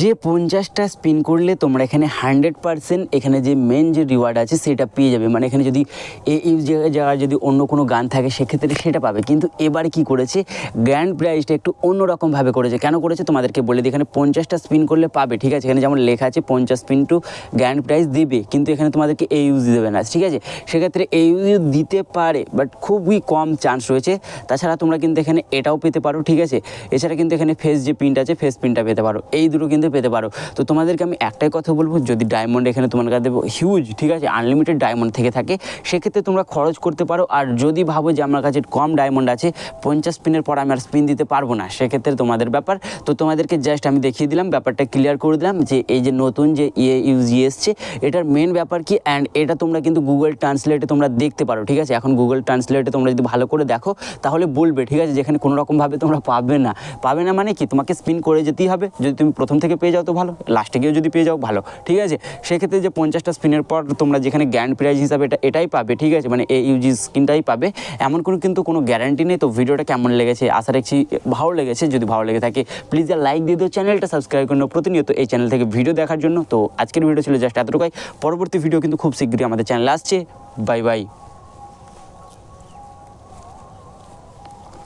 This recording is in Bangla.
যে 50টা স্পিন করলে তোমরা এখানে 100% এখানে যে মেন যে রিওয়ার্ড আছে সেটা পেয়ে যাবে। মানে এখানে যদি এই জায়গায় যদি অন্য কোনো গান থাকে সেক্ষেত্রে সেটা পাবে। কিন্তু এবার কি করেছে, গ্র্যান্ড প্রাইজটা একটু অন্যরকমভাবে করেছে। কেন করেছে তোমাদেরকে বলে দিই। এখানে 50টা স্পিন করলে পাবে, ঠিক আছে। এখানে যেমন লেখা আছে 50 স্পিন টু গ্র্যান্ড প্রাইজ দিবে, কিন্তু এখানে তোমাদেরকে এই ইউজ দেবে না, ঠিক আছে। সেক্ষেত্রে এই ইউজ দিতে পারে, বাট খুবই কম চান্স রয়েছে। তাছাড়া তোমরা কিন্তু এখানে এটাও পেতে পারো, ঠিক আছে। এছাড়া কিন্তু এখানে ফেস যে প্রিন্ট আছে, ফেস প্রিন্টটা পেতে পারো, এই দুটো কিন্তু পেতে পারো। তো তোমাদেরকে আমি একটাই কথা বলবো, যদি ডায়মন্ড এখানে তোমার কাছে দেবো হিউজ, ঠিক আছে, আনলিমিটেড ডায়মন্ড থেকে থাকে, সেক্ষেত্রে তোমরা খরচ করতে পারো। আর যদি ভাবো যে আমার কাছে কম ডায়মন্ড আছে, 50 স্পিনের পর আমি আর স্পিন দিতে পারবো না, সেক্ষেত্রে তোমাদের ব্যাপার। তো তোমাদেরকে জাস্ট আমি দেখিয়ে দিলাম, ব্যাপারটা ক্লিয়ার করে দিলাম যে এই যে নতুন যে ইউজি এসছে এটার মেন ব্যাপার কি। অ্যান্ড এটা তোমরা কিন্তু গুগল ট্রান্সলেটে তোমরা দেখতে পারো, ঠিক আছে। এখন গুগল ট্রান্সলেটে তোমরা যদি ভালো করে দেখো তাহলে বলবে, ঠিক আছে, যেখানে কোনো রকমভাবে তোমরা পাবে না মানে কি, তোমাকে স্পিন করে যেতেই হবে। যদি তুমি প্রথম থেকে পেয়ে যাও তো ভালো, লাস্টে গিয়েও যদি পেয়ে যাও ভালো, ঠিক আছে। সেক্ষেত্রে যে 50টা স্পিনের পর তোমরা যেখানে গ্র্যান্ড প্রাইজ হিসাবে এটাই পাবে, ঠিক আছে, মানে এই ইউজি স্কিনটাই পাবে, এমন কিন্তু কোনো গ্যারান্টি নেই। তো ভিডিওটা কেমন লেগেছে আশা রাখছি ভালো লেগেছে। যদি ভালো লেগে থাকে প্লিজ লাইক দিয়ে দিও, চ্যানেলটা সাবস্ক্রাইব করে নাও প্রতিনিয়ত এই চ্যানেল থেকে ভিডিও দেখার জন্য। তো আজকের ভিডিও ছিল জাস্ট এতটুকুই। পরবর্তী ভিডিও কিন্তু খুব শীঘ্রই আমাদের চ্যানেলে আসছে। Bye bye.